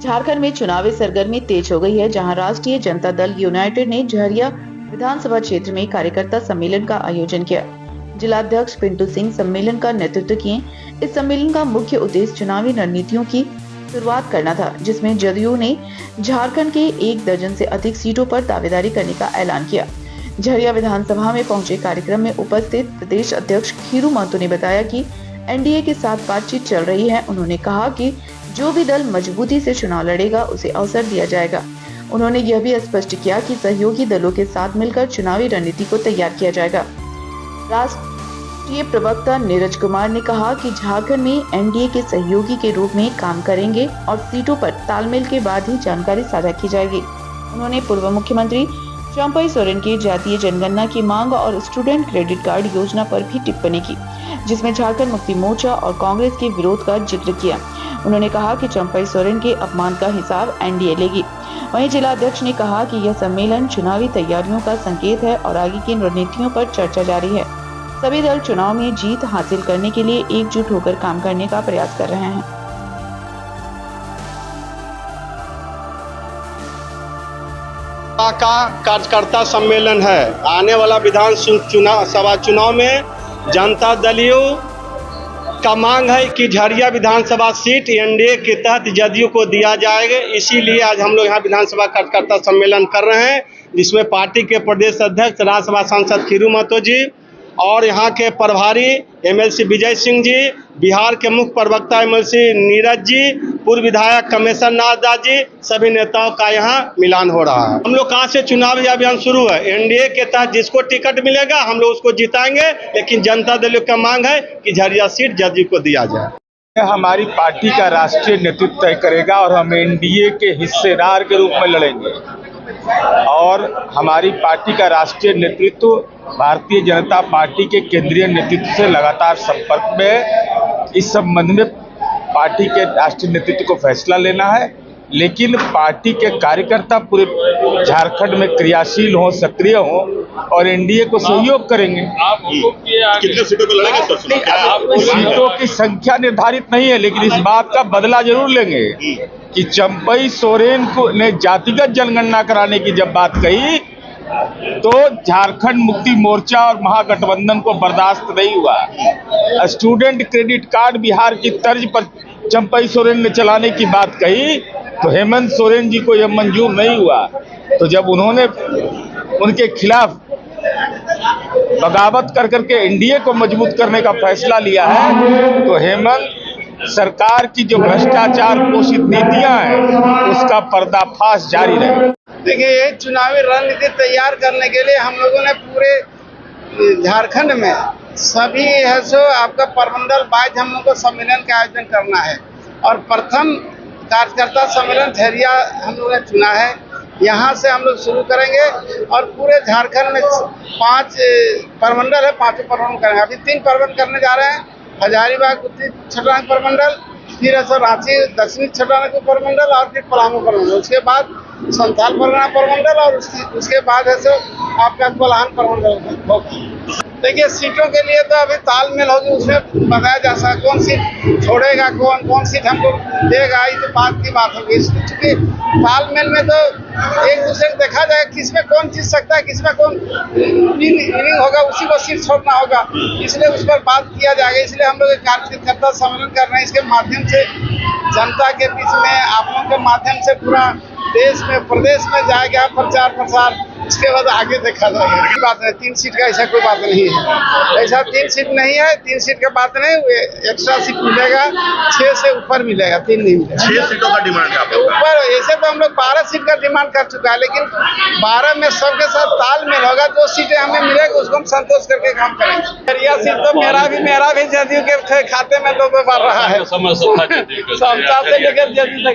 झारखंड में चुनावी सरगर्मी तेज हो गई है, जहां राष्ट्रीय जनता दल यूनाइटेड ने झरिया विधानसभा क्षेत्र में कार्यकर्ता सम्मेलन का आयोजन किया। जिलाध्यक्ष पिंटू सिंह सम्मेलन का नेतृत्व किए। इस सम्मेलन का मुख्य उद्देश्य चुनावी रणनीतियों की शुरुआत करना था, जिसमें जदयू ने झारखंड के 1 दर्जन से अधिक सीटों पर दावेदारी करने का ऐलान किया। झरिया विधानसभा में पहुंचे कार्यक्रम में उपस्थित प्रदेश अध्यक्ष खीरू महतो ने बताया कि एनडीए के साथ बातचीत चल रही है। उन्होंने कहा कि जो भी दल मजबूती से चुनाव लड़ेगा उसे अवसर दिया जाएगा। उन्होंने यह भी स्पष्ट किया कि सहयोगी दलों के साथ मिलकर चुनावी रणनीति को तैयार किया जाएगा। राष्ट्रीय प्रवक्ता नीरज कुमार ने कहा कि झारखंड में एनडीए के सहयोगी के रूप में काम करेंगे और सीटों पर तालमेल के बाद ही जानकारी साझा की जाएगी। उन्होंने पूर्व मुख्यमंत्री चंपई सोरेन की जातीय जनगणना की मांग और स्टूडेंट क्रेडिट कार्ड योजना पर भी टिप्पणी की, जिसमें झारखंड मुक्ति मोर्चा और कांग्रेस के विरोध का जिक्र किया। उन्होंने कहा कि चंपई सोरेन के अपमान का हिसाब एनडीए लेगी। वहीं जिलाध्यक्ष ने कहा कि यह सम्मेलन चुनावी तैयारियों का संकेत है और आगे की रणनीतियों पर चर्चा जारी है। सभी दल चुनाव में जीत हासिल करने के लिए एकजुट होकर काम करने का प्रयास कर रहे हैं। का कार्यकर्ता सम्मेलन है। आने वाला विधानसभा चुनाव में जनता दलियों का मांग है कि झरिया विधानसभा सीट एनडीए के तहत जदयू को दिया जाएगा। इसीलिए आज हम लोग यहाँ विधानसभा कार्यकर्ता सम्मेलन कर रहे हैं, जिसमें पार्टी के प्रदेश अध्यक्ष राज्यसभा सांसद खीरू महतो जी और यहाँ के प्रभारी एमएलसी विजय सिंह जी, बिहार के मुख्य प्रवक्ता एमएलसी नीरज जी, पूर्व विधायक कमेश्वर नाथ जी, सभी नेताओं का यहाँ मिलान हो रहा है। हम लोग कहाँ से चुनावी अभियान शुरू है। एनडीए के तहत जिसको टिकट मिलेगा हम लोग उसको जिताएंगे, लेकिन जनता दल का मांग है कि झरिया सीट जदयू को दिया जाए। हमारी पार्टी का राष्ट्रीय नेतृत्व तय करेगा और हम एनडीए के हिस्सेदार के रूप में लड़ेंगे और हमारी पार्टी का राष्ट्रीय नेतृत्व भारतीय जनता पार्टी के केंद्रीय नेतृत्व से लगातार संपर्क में है। इस संबंध में पार्टी के राष्ट्रीय नेतृत्व को फैसला लेना है, लेकिन पार्टी के कार्यकर्ता पूरे झारखंड में क्रियाशील हों, सक्रिय हों और एनडीए को सहयोग करेंगे। कितने सीटों को लड़ेंगे? सीटों की संख्या निर्धारित नहीं है, लेकिन इस बात का बदला जरूर लेंगे कि चंपई सोरेन को ने जातिगत जनगणना कराने की जब बात कही तो झारखंड मुक्ति मोर्चा और महागठबंधन को बर्दाश्त नहीं हुआ। स्टूडेंट क्रेडिट कार्ड बिहार की तर्ज पर चंपई सोरेन ने चलाने की बात कही तो हेमंत सोरेन जी को यह मंजूर नहीं हुआ। तो जब उन्होंने उनके खिलाफ बगावत कर करके एनडीए को मजबूत करने का फैसला लिया है, तो हेमंत सरकार की जो भ्रष्टाचार पोषित नीतियां हैं उसका पर्दाफाश जारी रहे। देखिए, ये चुनावी रणनीति तैयार करने के लिए हम लोगों ने पूरे झारखंड में सभी है सो आपका परमंडल वाइज हम लोग को सम्मेलन का आयोजन करना है और प्रथम कार्यकर्ता सम्मेलन झरिया हम लोगों ने चुना है। यहाँ से हम लोग शुरू करेंगे और पूरे झारखंड में 5 परमंडल है, 5 परमंडल करेंगे। अभी 3 परमंडल करने जा रहे हैं। हजारीबाग उत्तरी छठारन परमंडल, फिर ऐसा रांची दक्षिणी छठारन परमंडल और फिर पलामू परमंडल, उसके बाद संथाल परगना परमंडल और उसके बाद है सो आपका कोल्हान परमंडल होगा। देखिए, सीटों के लिए तो अभी तालमेल होगी, उसमें बताया जा सकता कौन सीट छोड़ेगा, कौन सीट हमको देगा, ये तो बात की बात होगी। क्योंकि तालमेल में तो एक दूसरे को देखा जाएगा किसमें कौन जीत सकता है, किसमें कौन विनिंग होगा, उसी को सीट छोड़ना होगा, इसलिए उस पर बात किया जाएगा। इसलिए हम लोग कार्यकर्ता सम्मेलन कर रहे हैं। इसके माध्यम से जनता के बीच में आप लोगों के माध्यम से पूरा देश में प्रदेश में जाएगा प्रचार प्रसार, उसके बाद आगे देखा जाएगा। बात नहीं, 3 सीट का ऐसा कोई बात नहीं है। ऐसा 3 सीट नहीं है, 3 सीट का बात नहीं, एक्स्ट्रा सीट मिलेगा, 6 से ऊपर मिलेगा, 3 नहीं मिलेगा। 6 सीटों का डिमांड है आपका ऊपर। ऐसे तो हम लोग 12 सीट का डिमांड कर चुका है, लेकिन 12 में सबके साथ तालमेल होगा। 2 सीटें हमें मिलेगी उसको हम संतोष करके काम करेंगे। झरिया सीट तो मेरा भी जदयू के खाते में 2 बार रहा है, समता से लेकर जदयू तक।